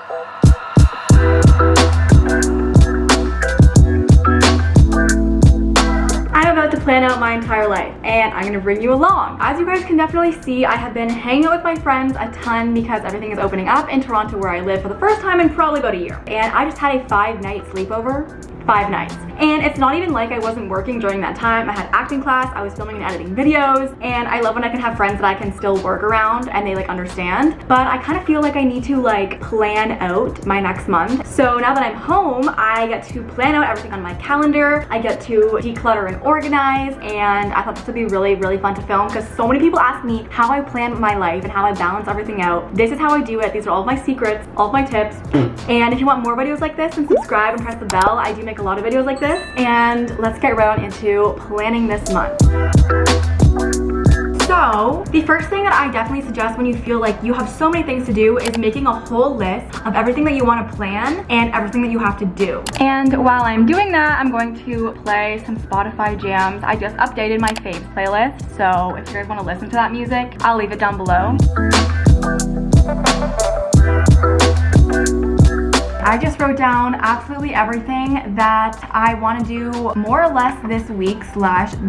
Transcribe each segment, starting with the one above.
To plan out my entire life, and I'm gonna bring you along. As you guys can definitely see, I have been hanging out with my friends a ton because everything is opening up in Toronto where I live for the first time in probably about a year. And I just had a 5-night sleepover. 5 nights. And it's not even like I wasn't working during that time. I had acting class, I was filming and editing videos, and I love when I can have friends that I can still work around and they like understand. But I kind of feel like I need to like plan out my next month. So now that I'm home, I get to plan out everything on my calendar. I get to declutter and organize, and I thought this would be really, really fun to film because so many people ask me how I plan my life and how I balance everything out. This is how I do it. These are all of my secrets, all of my tips. And if you want more videos like this, then subscribe and press the bell. I do make a lot of videos like this, and let's get right into planning this month. So the first thing that I definitely suggest when you feel like you have so many things to do is making a whole list of everything that you want to plan and everything that you have to do. And while I'm doing that, I'm going to play some Spotify jams. I just updated my faves playlist, so if you guys want to listen to that music, I'll leave it down below. I just wrote down absolutely everything that I want to do more or less this week /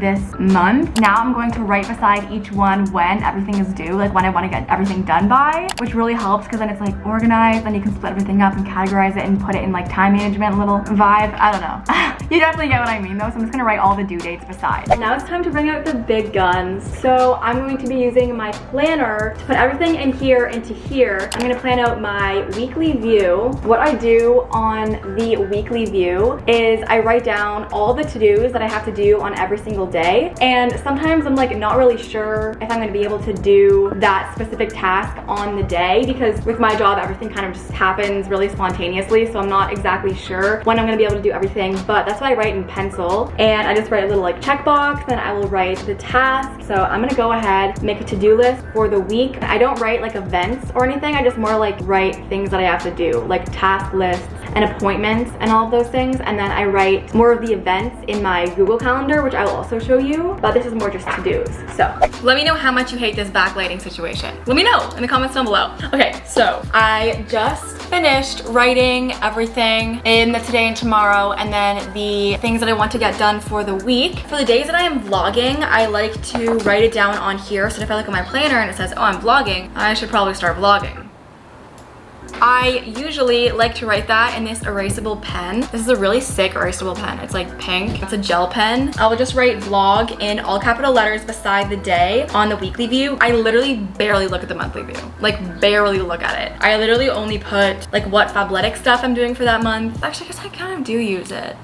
this month. Now I'm going to write beside each one when everything is due, like when I want to get everything done by, which really helps because then it's like organized and you can split everything up and categorize it and put it in like time management little vibe. I don't know. You definitely get what I mean though, so I'm just going to write all the due dates beside. Now it's time to bring out the big guns. So I'm going to be using my planner to put everything in here into here. I'm going to plan out my weekly view. What I do on the weekly view is I write down all the to-dos that I have to do on every single day, and sometimes I'm like not really sure if I'm going to be able to do that specific task on the day because with my job everything kind of just happens really spontaneously, so I'm not exactly sure when I'm going to be able to do everything. But that's what I write in pencil, and I just write a little like checkbox, then I will write the task. So I'm going to go ahead, make a to-do list for the week. I don't write like events or anything, I just more like write things that I have to do, like task lists and appointments and all of those things, and then I write more of the events in my Google Calendar, which I will also show you, but this is more just to-dos. So let me know how much you hate this backlighting situation. Let me know in the comments down below. Okay, so I just finished writing everything in the today and tomorrow, and then the things that I want to get done for the week. For the days that I am vlogging, I like to write it down on here, so if I look at my planner and it says, oh, I'm vlogging, I should probably start vlogging. I usually like to write that in this erasable pen. This is a really sick erasable pen. It's like pink. It's a gel pen. I will just write vlog in all capital letters beside the day on the weekly view. I literally barely look at the monthly view. Like barely look at it. I literally only put like what Fabletics stuff I'm doing for that month. Actually, I guess I kind of do use it.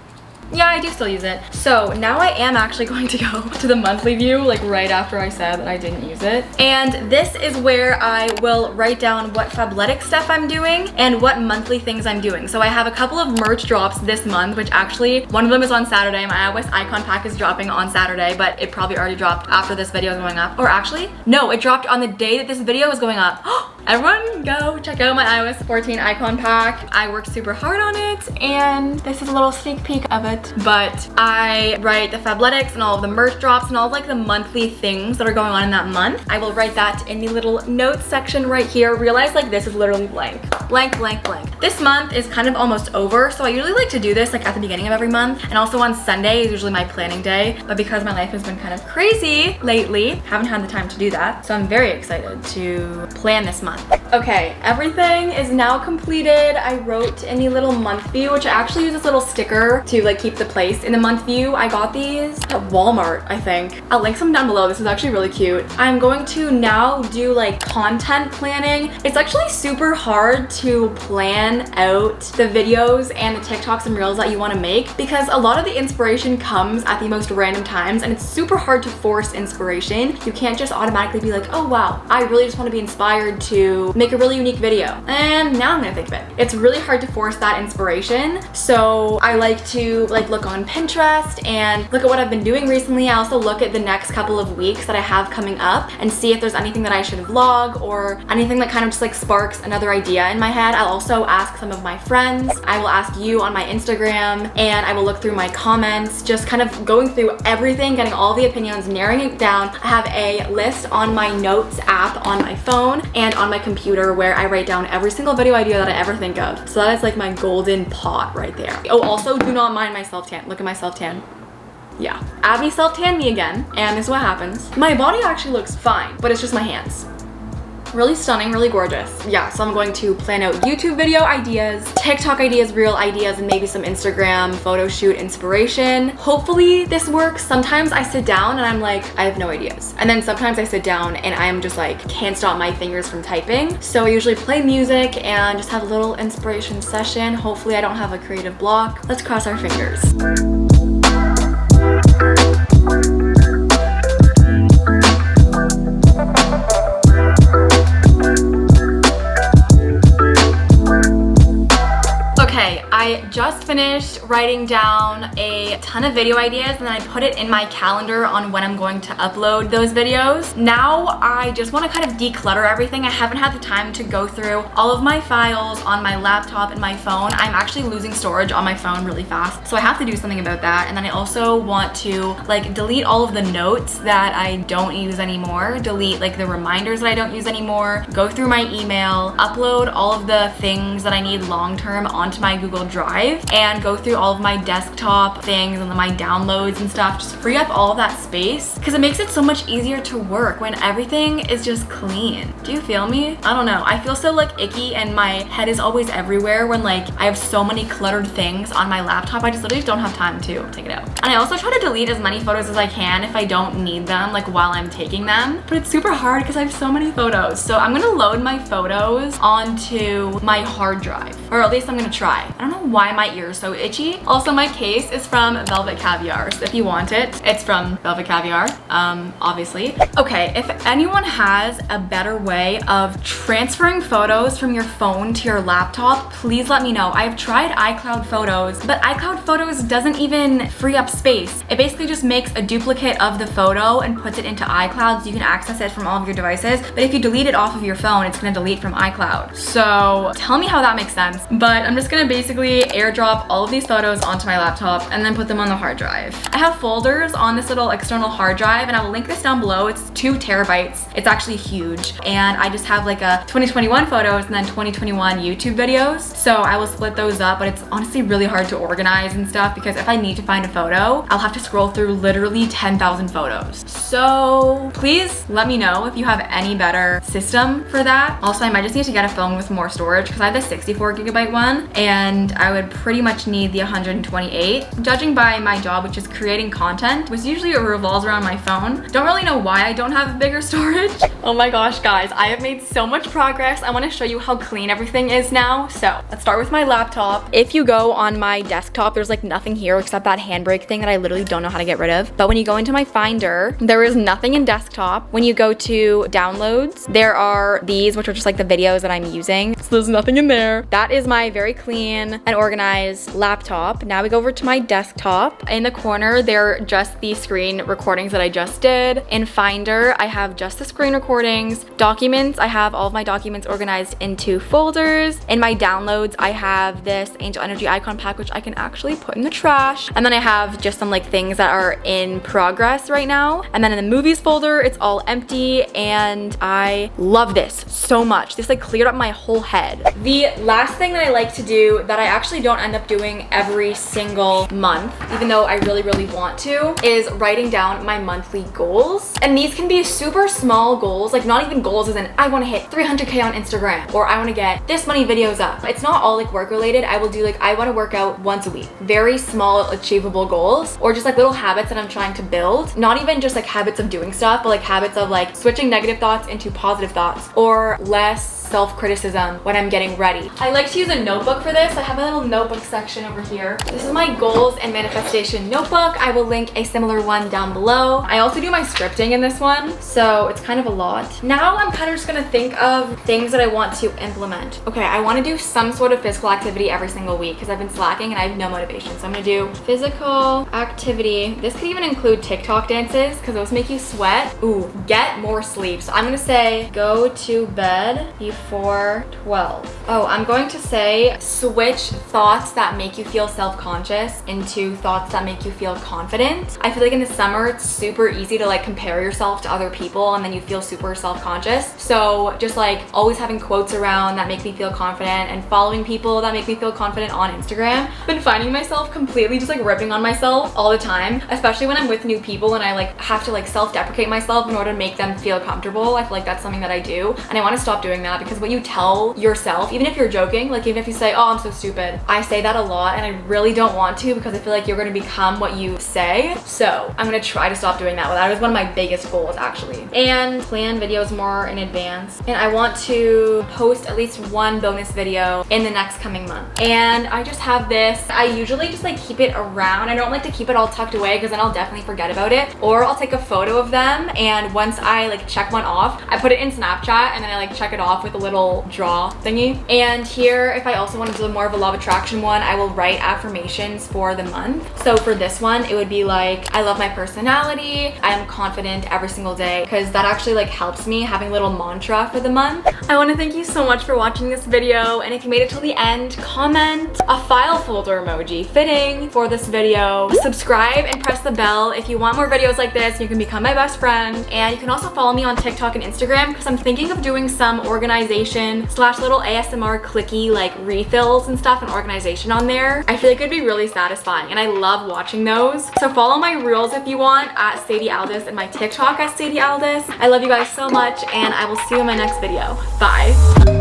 Yeah, I do still use it. So now I am actually going to go to the monthly view like right after I said that I didn't use it. And this is where I will write down what Fabletic stuff I'm doing and what monthly things I'm doing. So I have a couple of merch drops this month, which actually one of them is on Saturday. My iOS icon pack is dropping on Saturday, but it probably already dropped after this video is going up. Or actually, no, it dropped on the day that this video is going up. Everyone go check out my iOS 14 icon pack. I worked super hard on it, and this is a little sneak peek of it. But I write the Fabletics and all of the merch drops and all of like the monthly things that are going on in that month. I will write that in the little notes section right here. Realize like this is literally blank. Blank, blank, blank. This month is kind of almost over, so I usually like to do this like at the beginning of every month, and also on Sunday is usually my planning day, but because my life has been kind of crazy lately, haven't had the time to do that, so I'm very excited to plan this month. Okay, everything is now completed. I wrote in the little month view, which I actually use this little sticker to like keep the place in the month view. I got these at Walmart, I think. I'll link some down below. This is actually really cute. I'm going to now do like content planning. It's actually super hard to plan out the videos and the TikToks and Reels that you want to make because a lot of the inspiration comes at the most random times, and it's super hard to force inspiration. You can't just automatically be like, oh wow, I really just want to be inspired to make a really unique video. And now I'm gonna think of it. It's really hard to force that inspiration. So I like to like look on Pinterest and look at what I've been doing recently. I also look at the next couple of weeks that I have coming up and see if there's anything that I should vlog or anything that kind of just like sparks another idea in my head. I'll also ask some of my friends. I will ask you on my Instagram, and I will look through my comments, just kind of going through everything, getting all the opinions, narrowing it down. I have a list on my notes app on my phone and on my computer where I write down every single video idea that I ever think of. So that is like my golden pot right there. Oh, also do not mind my self-tan. Look at my self-tan. Yeah. Abby self-tanned me again, and this is what happens. My body actually looks fine, but it's just my hands. Really stunning, really gorgeous. Yeah, so I'm going to plan out YouTube video ideas, TikTok ideas, reel ideas, and maybe some Instagram photo shoot inspiration. Hopefully this works. Sometimes I sit down and I'm like, I have no ideas. And then sometimes I sit down and I am just like, can't stop my fingers from typing. So I usually play music and just have a little inspiration session. Hopefully I don't have a creative block. Let's cross our fingers. I just finished writing down a ton of video ideas, and then I put it in my calendar on when I'm going to upload those videos. Now I just want to kind of declutter everything. I haven't had the time to go through all of my files on my laptop and my phone. I'm actually losing storage on my phone really fast, so I have to do something about that. And then I also want to like delete all of the notes that I don't use anymore, delete like the reminders that I don't use anymore, go through my email, upload all of the things that I need long-term onto my Google Drive, and go through all of my desktop things and my downloads and stuff. Just free up all of that space because it makes it so much easier to work when everything is just clean. Do you feel me? I don't know. I feel so like icky and my head is always everywhere when like I have so many cluttered things on my laptop. I just literally don't have time to take it out. And I also try to delete as many photos as I can if I don't need them, like while I'm taking them. But it's super hard because I have so many photos. So I'm gonna load my photos onto my hard drive, or at least I'm gonna try. I don't know why my ear is so itchy. Also, my case is from Velvet Caviar, so if you want it, it's from Velvet Caviar, obviously. Okay, if anyone has a better way of transferring photos from your phone to your laptop, please let me know. I've tried iCloud Photos, but iCloud Photos doesn't even free up space. It basically just makes a duplicate of the photo and puts it into iCloud so you can access it from all of your devices. But if you delete it off of your phone, it's gonna delete from iCloud. So tell me how that makes sense. But I'm just gonna basically airdrop all of these photos onto my laptop and then put them on the hard drive. I have folders on this little external hard drive, and I will link this down below. It's 2 terabytes. It's actually huge. And I just have like a 2021 photos and then 2021 YouTube videos. So I will split those up, but it's honestly really hard to organize and stuff because if I need to find a photo, I'll have to scroll through literally 10,000 photos. So please let me know if you have any better system for that. Also, I might just need to get a phone with more storage because I have the 64 gigabyte one and I would pretty much need the 128. Judging by my job, which is creating content, which usually revolves around my phone. Don't really know why I don't have bigger storage. Oh my gosh, guys, I have made so much progress. I want to show you how clean everything is now. So let's start with my laptop. If you go on my desktop, there's like nothing here except that handbrake thing that I literally don't know how to get rid of. But when you go into my Finder, there is nothing in desktop. When you go to downloads, there are these, which are just like the videos that I'm using. So there's nothing in there. That is my very clean and organized laptop. Now we go over to my desktop. In the corner, they're just the screen recordings that I just did. In Finder, I have just the screen recordings. Documents, I have all of my documents organized into folders. In my downloads, I have this Angel Energy icon pack, which I can actually put in the trash. And then I have just some like things that are in progress right now. And then in the movies folder, it's all empty, and I love this so much. This like cleared up my whole head. The last thing that I like to do that I actually don't end up doing every single month, even though I really want to, is writing down my monthly goals. And these can be super small goals, like not even goals as in I want to hit 300k on Instagram or I want to get this many videos up. It's not all like work related. I will do like I want to work out once a week. Very small achievable goals, or just like little habits that I'm trying to build. Not even just like habits of doing stuff, but like habits of like switching negative thoughts into positive thoughts, or less self-criticism when I'm getting ready. I like to use a notebook for this. I have a little notebook section over here. This is my goals and manifestation notebook. I will link a similar one down below. I also do my scripting in this one, so it's kind of a lot. Now I'm kind of just gonna think of things that I want to implement. Okay, I want to do some sort of physical activity every single week because I've been slacking and I have no motivation. So I'm gonna do physical activity. This could even include TikTok dances because those make you sweat. Ooh, get more sleep. So I'm gonna say go to bed before 12. Oh, I'm going to say switch thoughts that make you feel self-conscious into thoughts that make you feel confident. I feel like in the summer it's super easy to like compare yourself to other people and then you feel super self-conscious. So just like always having quotes around that make me feel confident and following people that make me feel confident on Instagram. I've been finding myself completely just like ripping on myself all the time, especially when I'm with new people and I like have to like self-deprecate myself in order to make them feel comfortable. I feel like that's something that I do and I want to stop doing that because what you tell yourself, even if you're joking, like even if you say, oh, I'm so stupid, I say that a lot and I really don't want to because I feel like you're going to become what you say. So I'm going to try to stop doing that. That was one of my biggest goals actually. And plan videos more in advance. And I want to post at least one bonus video in the next coming month. And I just have this. I usually just like keep it around. I don't like to keep it all tucked away because then I'll definitely forget about it. Or I'll take a photo of them and once I like check one off, I put it in Snapchat and then I like check it off with a little draw thingy. And here, if I also want to do more of a law of attraction one, I will write affirmations for the month. So for this one, it would be like, I love my personality. I am confident every single day because that actually like helps me having a little mantra for the month. I want to thank you so much for watching this video. And if you made it till the end, comment a file folder emoji fitting for this video. Subscribe and press the bell if you want more videos like this. You can become my best friend. And you can also follow me on TikTok and Instagram because I'm thinking of doing some organization / little ASMR clicky like refills and stuff and organization on there. I feel like it'd be really satisfying and I love watching those. So follow my reels if you want at Sadie Aldis and my TikTok at Sadie Aldis. I love you guys so much and I will see you in my next video. Bye.